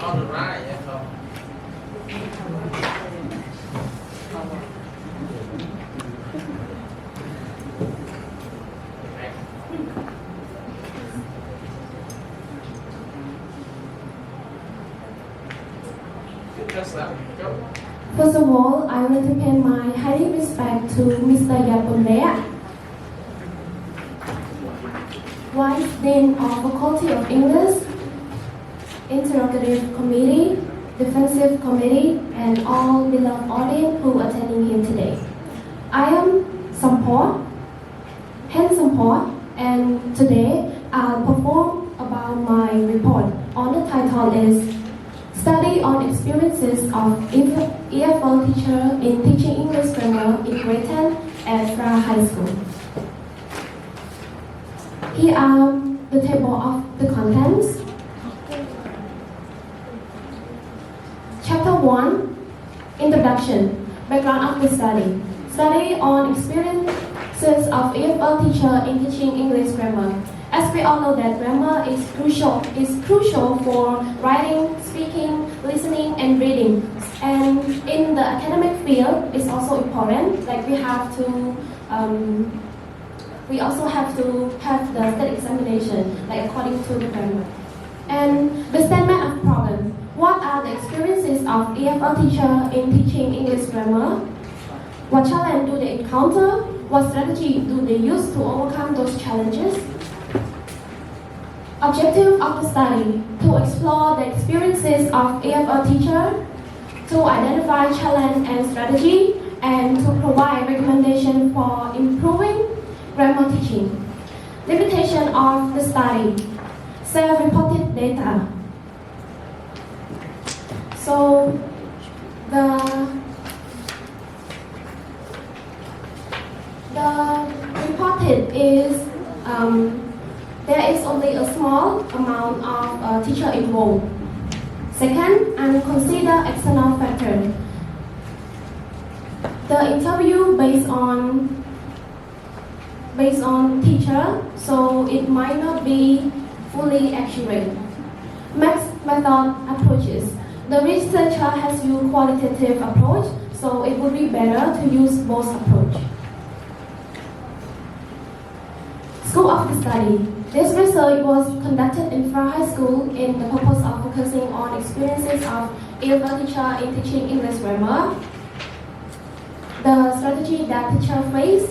On the right, yeah. First of all, I want to pay my high respect to Mr. Yapundea, Vice Dean of Faculty of English, Interrogative Committee, Defensive Committee, and all beloved audience who are attending here today. I am Sampor, and today I'll perform about my report on the title is Study on Experiences of EFL Teacher in Teaching English Grammar in Grade 10 at Fra High School. Here are the table of the contents. Chapter 1, Introduction, Background of the study. Study on experiences of EFL teacher in teaching English grammar. As we all know that grammar is crucial for writing, speaking, listening, and reading. And in the academic field, it's also important. Like we also have to have the state examination, like according to the grammar. And the statement of problem. What are the experiences of EFL teacher in teaching English grammar? What challenge do they encounter? What strategy do they use to overcome those challenges? Objective of the study, to explore the experiences of EFL teacher, to identify challenge and strategy, and to provide recommendation for improving grammar teaching. Limitation of the study, self-reported data. So the reported is there is only a small amount of teacher involved. Second, and consider external factor. The interview based on teacher, so it might not be fully accurate. Method approaches. The researcher has used qualitative approach, so it would be better to use both approach. School of the study. This research was conducted in Fra High School in the purpose of focusing on experiences of EFL teacher in teaching English grammar, the strategy that teacher face,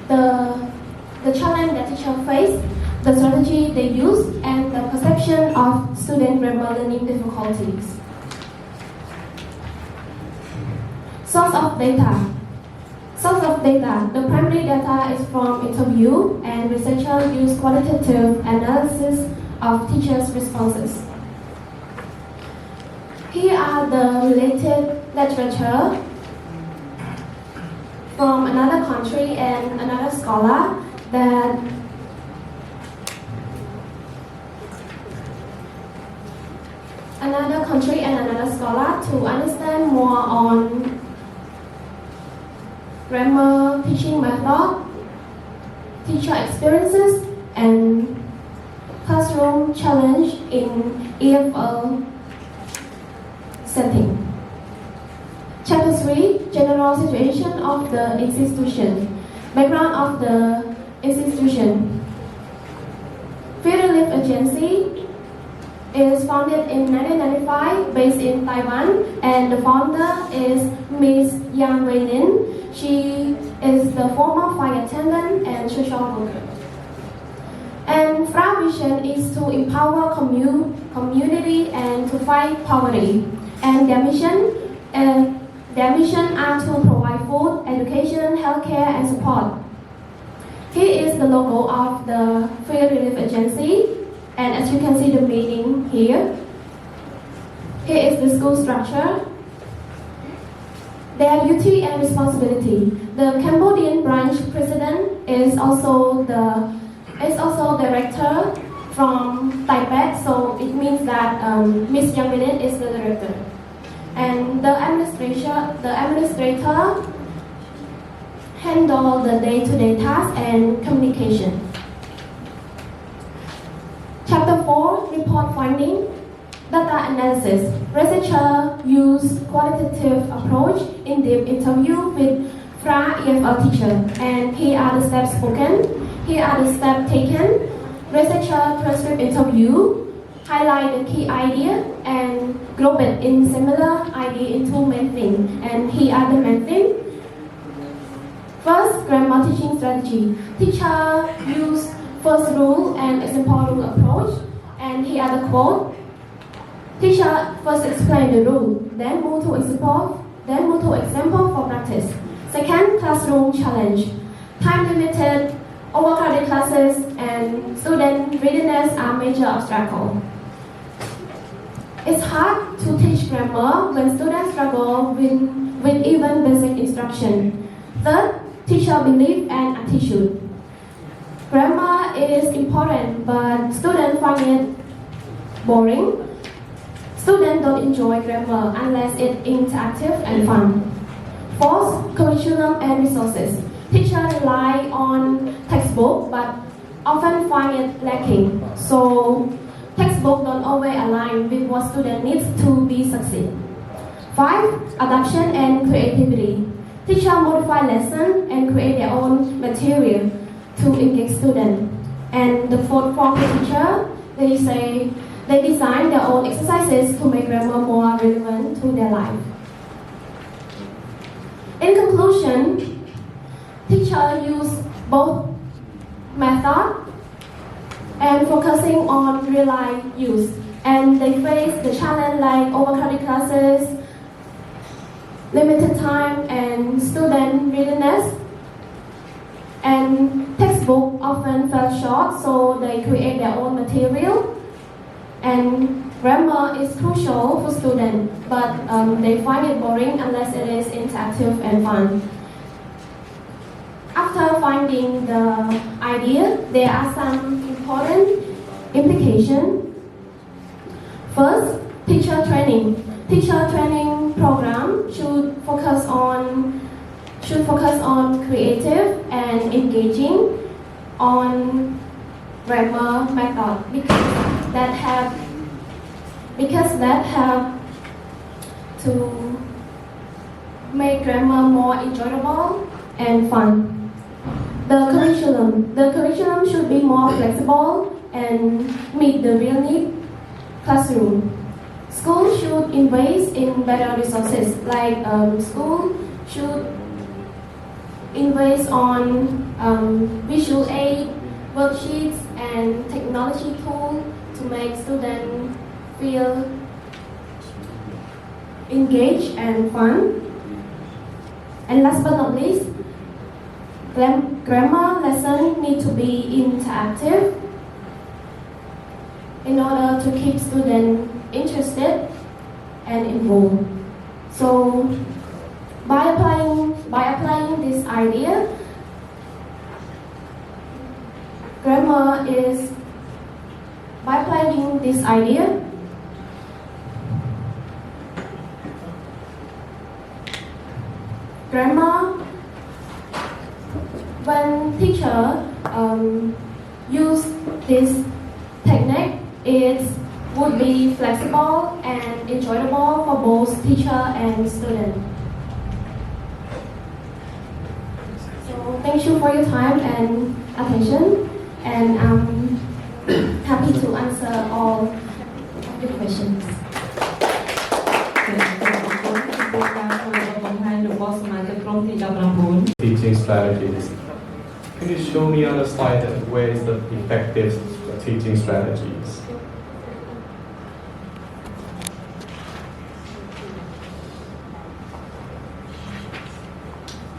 the challenge that teacher face, the strategy they use, and the perception of student grammar learning difficulties. Source of data. Source of data. The primary data is from interview, and researchers use qualitative analysis of teachers' responses. Here are the related literature from another country and another scholar that to understand more on grammar teaching method, teacher experiences, and classroom challenge in EFL setting. Chapter 3, General Situation of the Institution. Background of the institution. Field Relief Agency is founded in 1995, based in Taiwan, and the founder is Ms. Yang Weilin. She is the former flight attendant and social worker. And Fra vision is to empower community and to fight poverty. And their mission are to provide food, education, healthcare, and support. Here is the logo of the Field Relief Agency. And as you can see the meaning here. Here is the school structure. Their duty and responsibility. The Cambodian branch president is also director from Tibet, so it means that Ms. Yang Bilin is the director. And the administrator handle the day-to-day tasks and communication. Chapter 4, report finding. Data analysis. Researcher use qualitative approach in depth interview with FRA EFL teacher, and here are the steps spoken. Here are the steps taken. Researcher transcript interview, highlight the key idea and group it in similar idea into main thing. And here are the main thing. First, grammar teaching strategy. Teacher use first rule and example rule approach. And here are the quote. Teacher first explain the rule, then move to example for practice. Second, classroom challenge. Time limited, overcrowded classes, and student readiness are major obstacles. It's hard to teach grammar when students struggle with even basic instruction. Third, teacher belief and attitude. Grammar is important, but students find it boring. Students don't enjoy grammar unless it's interactive and fun. Fourth, curriculum and resources. Teachers rely on textbook, but often find it lacking. So, textbook don't always align with what student needs to be succeed. 5. Adaptation and creativity. Teacher modify lesson and create their own material to engage students. And the fourth form teacher, they design their own exercises to make grammar more relevant to their life. In conclusion, teachers use both method and focusing on real-life use, and they face the challenge like overcrowded classes, limited time, and student readiness. And textbook often fell short, so they create their own material. And grammar is crucial for students, but they find it boring unless it is interactive and fun. After finding the idea, there are some important implications. First, teacher training. Teacher training program should focus on creative and engaging on grammar method because that help to make grammar more enjoyable and fun. The curriculum should be more flexible and meet the real need classroom. School should invest in better resources, like school should invest on visual aid, worksheets, and technology tools to make students feel engaged and fun. And last but not least, grammar lessons need to be interactive in order to keep students interested and involved. So by applying this idea, grammar when teacher use this technique, it would be flexible and enjoyable for both teacher and student. So thank you for your time and attention, and I'm happy to answer all the questions. Teaching strategies. Can you show me on the slide where is the effective teaching strategies?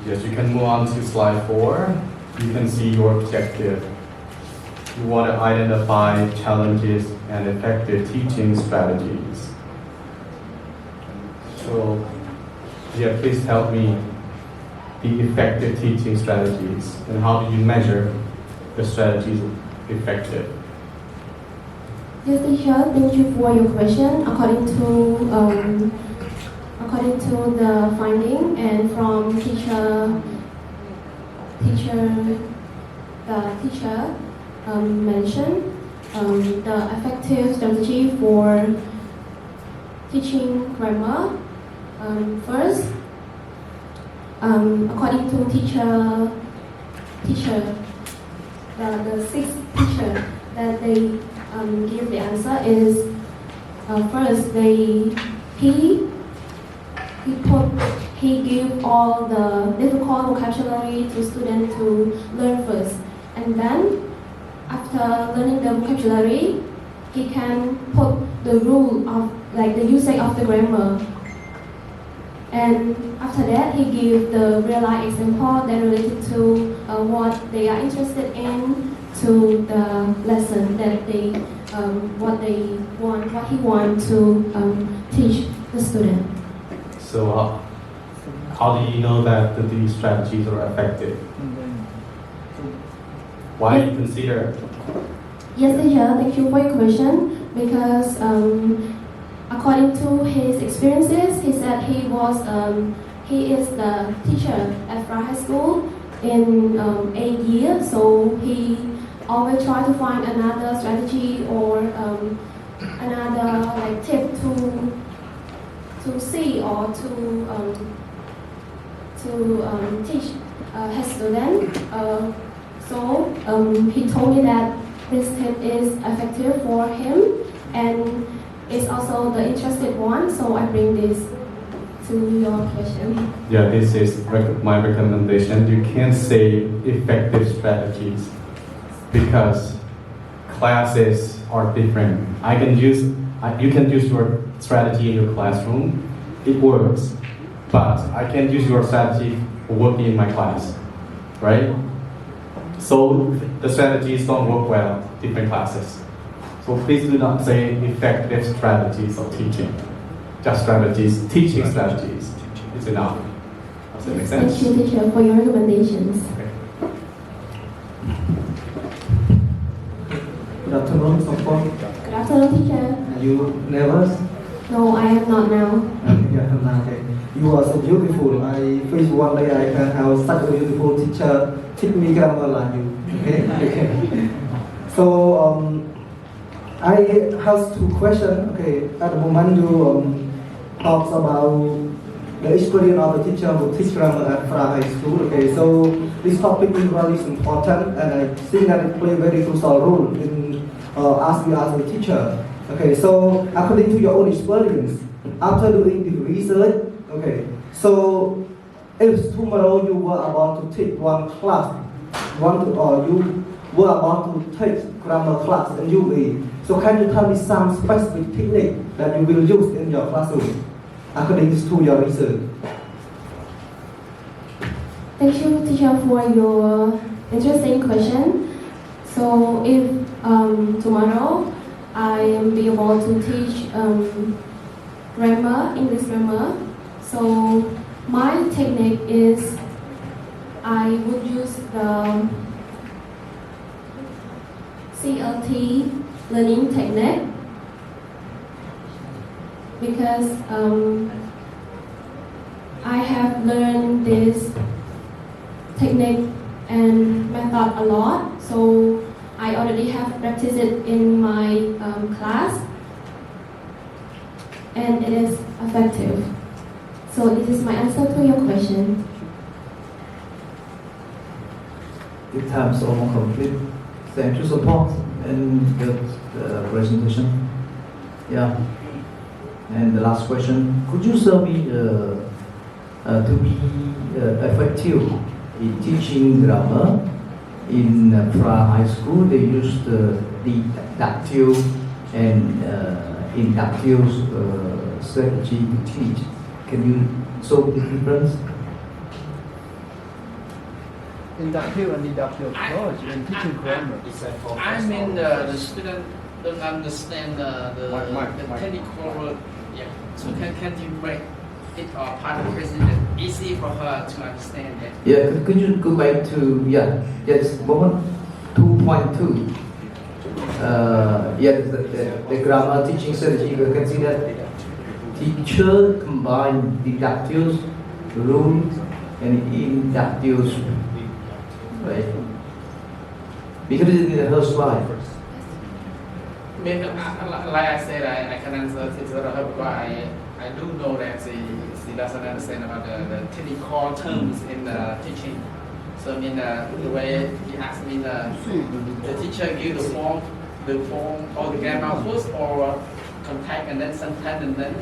Yes, you can move on to slide 4. You can see your objective. You want to identify challenges and effective teaching strategies. So, yeah, please help me the effective teaching strategies and how do you measure the strategies effective? Yes, teacher, thank you for your question. According to the finding and from the teacher mentioned the effective strategy for teaching grammar. First, according to teacher, the sixth teacher that they give the answer is first he give all the difficult vocabulary to students to learn first, and then after learning the vocabulary, he can put the rule of like the usage of the grammar. And after that, he give the real life example that related to what they are interested in, to the lesson that what he want to teach the student. So, how do you know that these strategies are effective? Why do you consider? Yes, teacher, thank you for your question. Because according to his experiences, he said he is the teacher at Fra High School in 8 years. So he always try to find another strategy or another like tip to see or to teach his student. So he told me that this tip is effective for him and it's also the interested one. So I bring this to your question. Yeah, this is my recommendation. You can't say effective strategies because classes are different. You can use your strategy in your classroom. It works, but I can use your strategy for working in my class, right? So the strategies don't work well in different classes. So please do not say effective strategies of teaching. Just strategies, teaching strategies. It's enough. Does that make sense? Thank you, teacher, for your recommendations. Okay. Good afternoon, Sopon. Good afternoon, teacher. Are you nervous? No, I am not now. Okay. You are so beautiful. I wish one day I can have such a beautiful teacher teach me grammar like you. Okay? Okay. So I have two questions. Okay. At the moment you talks about the experience of the teacher who teach grammar at Fra High School. Okay. So this topic is really important and I think that it plays a very crucial role in as we as a teacher. Okay. So according to your own experience, after doing the research, okay, so if tomorrow you were about to take one class, you were about to take grammar class in UME, so can you tell me some specific technique that you will use in your classroom according to your research? Thank you, teacher, for your interesting question. So if tomorrow I am be able to teach grammar, English grammar, so my technique is I would use the CLT learning technique because I have learned this technique and method a lot, so I already have practiced it in my class and it is effective. So this is my answer to your question. The time is almost complete. Thank you, support and the presentation. Yeah. And the last question, could you tell me to be effective in teaching grammar in Fra High School? They use the deductive and inductive strategy to teach. Can you show the difference? Inductive and deductive approach in teaching grammar. I mean the student don't understand the technical word. Yeah. So can you break it or part of the presentation easy for her to understand that? Yeah, could you go back to yes, moment 2.2. The grammar teaching strategy. You can see that teacher combine deductive rules and inductive, right? Because it is her slide. mean, like I said, I can answer to her because I do know that she doesn't understand about the technical terms in teaching. So I mean, the way he asked me, the teacher give the form or the grammar first, or contact and then sentence and then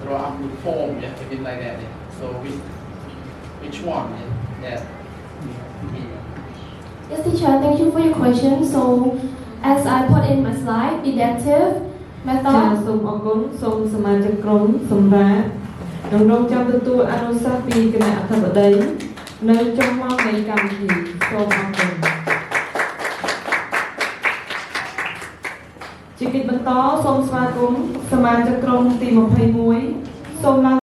draw up the form, yeah, I mean like that. Yeah. So which one? Yeah. Yes, teacher, thank you for your question. So, as I put in my slide, deductive ចា method. សូមអរគុណសូមសមាជិកក្រុមសម្រាប់និងរងចាំទទួលអនុសាសន៍ពីគណៈអធិបតីនៅចុងម៉ោងនៃកម្មវិធីសូមអរគុណជាកិច្ចបន្តសូមស្វាគមន៍សមាជិកក្រុមទី21សូមឡើង